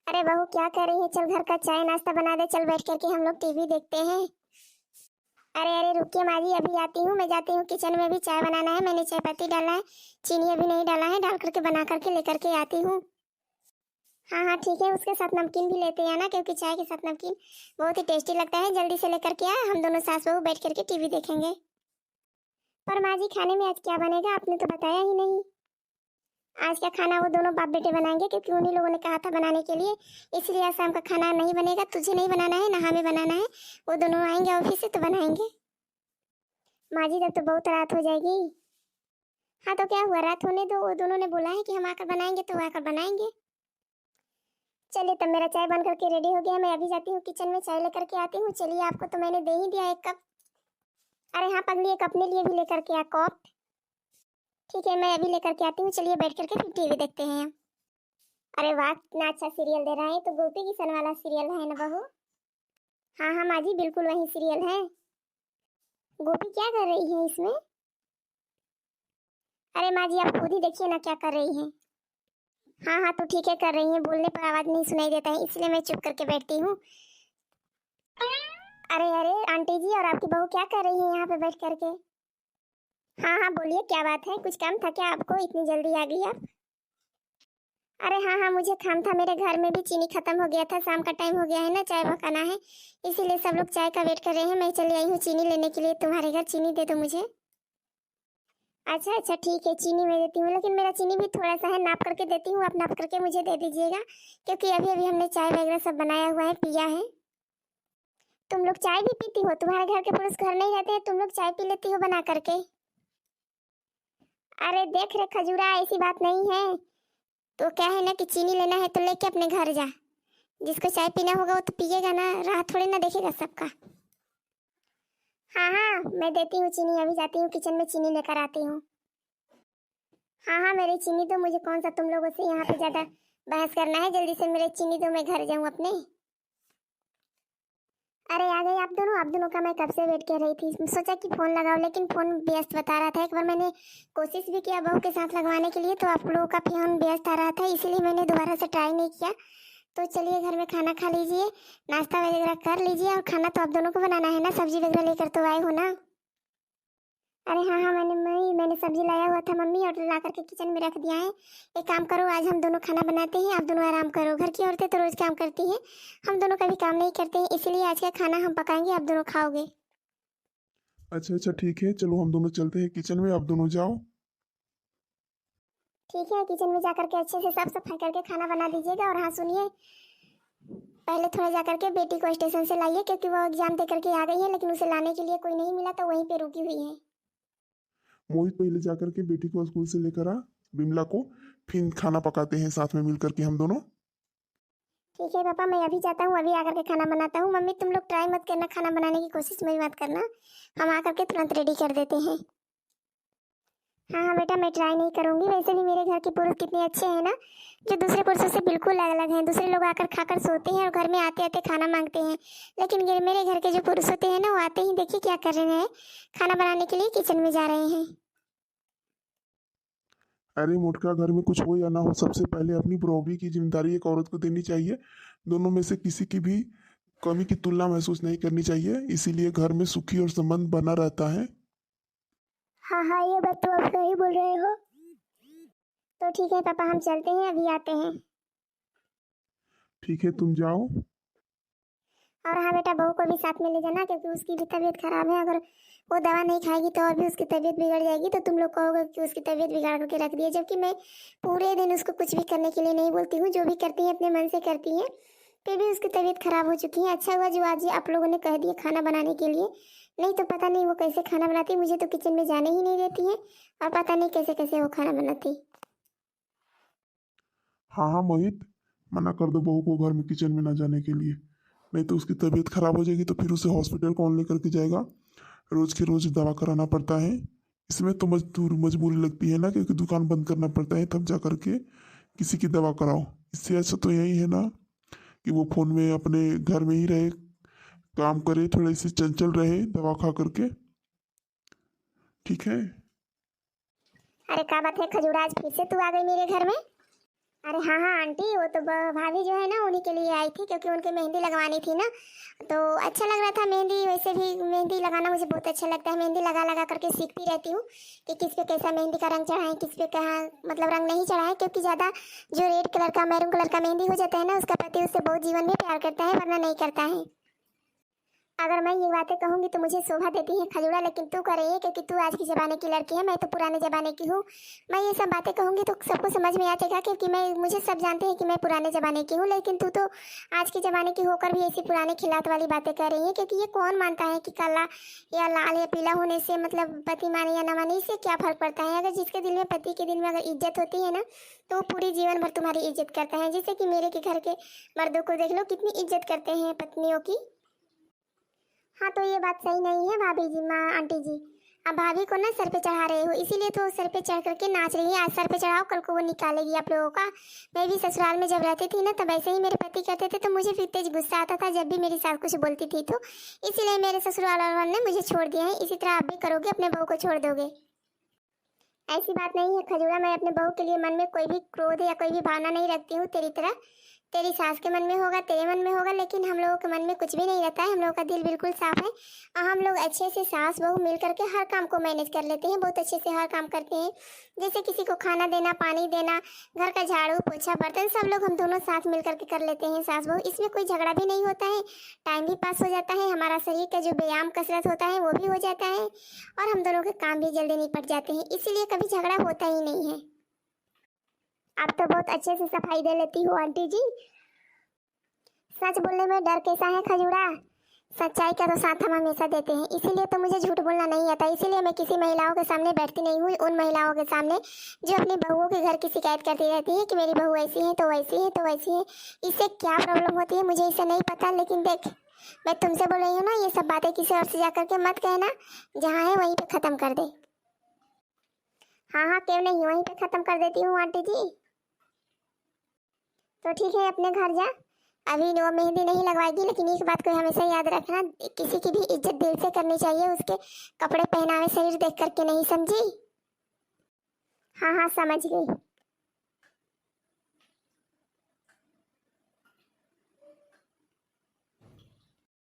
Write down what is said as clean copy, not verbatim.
अरे बहू क्या कर रही है? चल घर का चाय नाश्ता बना दे, चल बैठ करके हम लोग टीवी देखते हैं। अरे अरे रुकिए माँ जी, अभी आती हूँ। मैं जाती हूँ किचन में, भी चाय बनाना है। मैंने चाय पत्ती डाला है, चीनी अभी नहीं डाला है। डाल करके बना करके लेकर के आती हूँ। हाँ हाँ ठीक है, उसके साथ नमकीन भी लेते हैं ना, क्योंकि चाय के साथ नमकीन बहुत ही टेस्टी लगता है। जल्दी से लेकर के आ, हम दोनों सास बहू बैठ करके टीवी देखेंगे। पर माँ जी खाने में आज क्या बनेगा, आपने तो बताया ही नहीं। आज का खाना वो दोनों बाप बेटे बनाएंगे, क्योंकि उन्हीं लोगों ने कहा था बनाने के लिए। इसलिए आज शाम का खाना नहीं बनेगा। तुझे नहीं बनाना है ना हमें बनाना है। वो दोनों आएंगे ऑफिस से तो बनाएंगे। माँ जी तब तो बहुत रात हो जाएगी। हाँ तो क्या हुआ, रात होने दो। वो दोनों ने बोला है कि हम आकर बनाएंगे तो आकर बनाएंगे। चलिए तब मेरा चाय बन करके रेडी हो गया। मैं अभी जाती हूँ किचन में, चाय लेकर के आती हूँ। चलिए आपको तो मैंने दे ही दिया एक कप। अरे हाँ पगली, एक अपने लिए भी लेकर के आ कप। ठीक है मैं अभी लेकर के आती हूँ। चलिए बैठ करके फिर टीवी देखते हैं। अरे वाह कितना अच्छा सीरियल दे रहा है। तो गोपी किशन वाला सीरियल है ना बहू? हाँ हाँ माँ जी बिल्कुल वही सीरियल है। गोपी क्या कर रही है इसमें? अरे माँ जी आप खुद ही देखिए ना क्या कर रही है। हाँ हाँ तो ठीक है कर रही है, बोलने पर आवाज नहीं सुनाई देता है इसलिए मैं चुप करके बैठती हूँ। अरे अरे आंटी जी और आपकी बहू क्या कर रही है यहाँ पे बैठ करके? हाँ हाँ बोलिए क्या बात है, कुछ काम था क्या आपको, इतनी जल्दी आ गई आप? अरे हाँ हाँ मुझे काम था, मेरे घर में भी चीनी खत्म हो गया था। शाम का टाइम हो गया है ना, चाय पकाना है। इसीलिए सब लोग चाय का वेट कर रहे हैं। मैं चली आई हूँ चीनी लेने के लिए। तुम्हारे घर चीनी दे दो मुझे। अच्छा अच्छा ठीक है चीनी मैं देती हूँ, लेकिन मेरा चीनी भी थोड़ा सा है, नाप करके देती हूँ। आप नाप करके मुझे दे दीजिएगा, क्योंकि अभी अभी हमने चाय वगैरह सब बनाया हुआ है, पिया है। तुम लोग चाय भी पीती हो? तुम्हारे घर के पुरुष घर नहीं रहते हैं, तुम लोग चाय पी लेती हो बना करके? अरे देख रे खजूरा, ऐसी बात नहीं है। तो क्या है ना कि चीनी लेना है तो लेके अपने घर जा। जिसको चाय पीना होगा वो तो पिएगा ना, राह थोड़ी ना देखेगा सबका। हाँ हाँ मैं देती हूँ चीनी, अभी जाती हूँ किचन में चीनी लेकर आती हूँ। हाँ हाँ मेरी चीनी दो मुझे, कौन सा तुम लोगों से यहाँ पे ज्यादा बहस करना है। जल्दी से मेरे चीनी दो, मैं घर जाऊँ अपने। अरे आ गए आप दोनों का मैं कब से वेट कर रही थी। सोचा कि फोन लगाओ, लेकिन फोन व्यस्त बता रहा था। एक बार मैंने कोशिश भी किया बहू के साथ लगवाने के लिए, तो आप लोगों का फोन व्यस्त आ रहा था, इसीलिए मैंने दोबारा से ट्राई नहीं किया। तो चलिए घर में खाना खा लीजिए, नाश्ता वगैरह कर लीजिए। और खाना तो आप दोनों को बनाना है ना, सब्जी वगैरह लेकर तो आए हो ना? अरे हाँ हाँ मैंने सब्जी लाया हुआ था मम्मी, और ला करके किचन में रख दिया है। एक काम करो, आज हम दोनों खाना बनाते हैं, आप दोनों आराम करो। घर की औरतें तो रोज काम करती हैं, हम दोनों कभी काम नहीं करते हैं, इसीलिए आज का खाना हम पकाएंगे, आप दोनों खाओगे। अच्छा अच्छा ठीक है, चलो हम दोनों चलते हैं किचन में, आप दोनों जाओ। ठीक है किचन में जाकर के अच्छे से साफ सफाई करके खाना बना दीजिएगा। और हाँ सुनिए, पहले थोड़ा जा करके बेटी को स्टेशन से लाइए, क्योंकि वो एग्जाम दे करके आ गई है, लेकिन उसे लाने के लिए कोई नहीं मिला, तो वहीं पे रुकी हुई है। मोहित पहले जाकर के बेटी को स्कूल से लेकर आ, बिमला को। फिर खाना पकाते हैं साथ में मिल करके हम दोनों। ठीक है पापा मैं अभी जाता हूँ, अभी आकर के खाना बनाता हूँ। मम्मी तुम लोग ट्राई मत करना, खाना बनाने की कोशिश में मत करना, हम आकर के तुरंत रेडी कर देते हैं। हाँ हाँ बेटा मैं ट्राई नहीं करूँगी। वैसे भी मेरे घर के पुरुष कितने अच्छे हैं ना, जो दूसरे पुरुषों से बिल्कुल अलग अलग हैं। दूसरे लोग आकर खाकर सोते हैं और घर में आते आते खाना मांगते हैं, लेकिन ये मेरे घर के जो पुरुष होते हैं ना, वो आते ही देखिए क्या कर रहे हैं, खाना बनाने के लिए किचन में जा रहे हैं। अरे मोटका, घर में कुछ हो या ना हो, सबसे पहले अपनी बराबरी की जिम्मेदारी एक औरत को देनी चाहिए। दोनों में से किसी की भी कमी की तुलना महसूस नहीं करनी चाहिए, इसीलिए घर में सुखी और संबंध बना रहता है। हाँ हाँ ये बात तो आप सही बोल रहे हो। तो ठीक है पापा हम चलते हैं, अभी आते हैं। ठीक है तुम जाओ। और हाँ बेटा बहू को भी साथ में ले जाना, क्योंकि उसकी भी तबीयत खराब है। अगर वो दवा नहीं खाएगी तो और भी उसकी तबीयत बिगड़ जाएगी, तो तुम लोग कहोगे कि उसकी तबीयत बिगाड़ करके रख दी है। जबकि मैं पूरे दिन उसको कुछ भी करने के लिए नहीं बोलती हूँ, जो भी करती है अपने मन से करती है, फिर भी उसकी तबीयत खराब हो चुकी है। अच्छा हुआ जो आज आप लोगों ने कह दिया खाना बनाने के लिए, नहीं तो पता नहीं वो कैसे खाना बनाती। मुझे तो किचन में जाने ही नहीं देती है, और पता नहीं कैसे कैसे वो खाना बनाती। हाँ हाँ मोहित, मना कर दो बहू को घर में किचन में ना जाने के लिए, नहीं तो उसकी तबीयत खराब हो जाएगी, तो फिर उसे हॉस्पिटल कौन लेकर के जाएगा। रोज के रोज दवा कराना पड़ता है। इसमें तो मजबूरी लगती है ना, क्योंकि दुकान बंद करना पड़ता है, तब जा करके किसी की दवा कराओ। इससे अच्छा तो यही है ना कि वो फोन में अपने घर में ही रहे, काम करे, थोड़े से चंचल रहे दवा खा करके। ठीक है। अरे क्या बात है खजूरा, आज फिर से तू आ गई मेरे घर में? अरे हाँ हाँ आंटी, वो तो भाभी जो है ना उन्हीं के लिए आई थी, क्योंकि उनके मेहंदी लगवानी थी ना। तो अच्छा लग रहा था मेहंदी, वैसे भी मेहंदी लगाना मुझे बहुत अच्छा लगता है। मेहंदी लगा लगा करके सीखती रहती हूँ कि किस पे कैसा मेहंदी का रंग चढ़ाएं, किस पे कहाँ मतलब रंग नहीं चढ़ाएं, क्योंकि ज़्यादा जो रेड कलर का मैरून कलर का मेहंदी हो जाता है ना, उसका पति उससे बहुत जीवन में प्यार करता है, वरना नहीं करता है। अगर मैं ये बातें कहूंगी तो मुझे शोभा देती है खजूरा, लेकिन तू कर रही है क्योंकि तू आज के ज़माने की लड़की है, मैं तो पुराने ज़माने की हूँ। मैं ये सब बातें कहूंगी तो सबको समझ में आ जाएगा, क्योंकि मैं मुझे सब जानते हैं कि मैं पुराने ज़माने की हूँ, लेकिन तू तो आज के ज़माने की होकर भी ऐसी पुराने खिलात वाली बातें कर रही है। क्योंकि ये कौन मानता है कि काला या लाल या पीला होने से मतलब पति माने या न माने, इससे क्या फ़र्क पड़ता है। अगर जिसके दिल में पति के दिल में अगर इज्जत होती है ना, तो वो पूरी जीवन भर तुम्हारी इज्जत करता है। जैसे कि मेरे के घर के मर्दों को देख लो, कितनी इज्जत करते हैं पत्नियों की। हाँ तो ये बात सही नहीं है भाभी जी, माँ आंटी जी। अब भाभी को ना सर पे चढ़ा रहे हो, इसीलिए तो सर पे चढ़ करके नाच रही है। आज सर पे चढ़ाओ, कल को वो निकालेगी आप लोगों का। मैं भी ससुराल में जब रहती थी ना, तब ऐसे ही मेरे पति करते थे, तो मुझे फिर तेज गुस्सा आता था जब भी मेरी सास कुछ बोलती थी। तो इसीलिए मेरे ससुराल वालों ने मुझे छोड़ दिया है। इसी तरह आप भी करोगे, अपने बहू को छोड़ दोगे। ऐसी बात नहीं है खजूरा, मैं अपने बहू के लिए मन में कोई भी क्रोध या कोई भी भावना नहीं रखती हूँ तेरी तरह। तेरी सास के मन में होगा, तेरे मन में होगा, लेकिन हम लोगों के मन में कुछ भी नहीं रहता है। हम लोगों का दिल बिल्कुल साफ है और हम लोग अच्छे से सास बहू मिल करके हर काम को मैनेज कर लेते हैं, बहुत अच्छे से हर काम करते हैं। जैसे किसी को खाना देना, पानी देना, घर का झाड़ू पोछा बर्तन, सब लोग हम दोनों साथ मिल करके कर लेते हैं सास बहू। इसमें कोई झगड़ा भी नहीं होता है, टाइम भी पास हो जाता है, हमारा शरीर का जो व्यायाम कसरत होता है वो भी हो जाता है, और हम दोनों के काम भी जल्दी निपट जाते हैं। इसीलिए कभी झगड़ा होता ही नहीं है। आप तो बहुत अच्छे से सफाई दे लेती हो आंटी जी। सच बोलने में डर कैसा है खजूरा, सच्चाई का तो साथ हम हमेशा देते हैं। इसीलिए तो मुझे झूठ बोलना नहीं आता। इसीलिए मैं किसी महिलाओं के सामने बैठती नहीं हुई, उन महिलाओं के सामने जो अपनी बहुओं के घर की शिकायत करती रहती है कि मेरी बहू ऐसी है तो वैसी है तो वैसी है। इससे क्या प्रॉब्लम होती है मुझे इसे नहीं पता, लेकिन देख मैं तुमसे बोल रही हूँ ना, ये सब बातें किसी और से जा करके मत कहना, जहाँ है वहीं पे ख़त्म कर दे। हाँ हाँ क्यों नहीं, वहीं पे ख़त्म कर देती हूँ आंटी जी। तो ठीक है, अपने घर जा। अभी वो मेहंदी नहीं लगवाएगी, लेकिन एक बात को हमेशा याद रखना, किसी की भी इज्जत दिल से करनी चाहिए, उसके कपड़े पहनावे शरीर देख करके नहीं, समझी। हाँ हाँ समझ गई।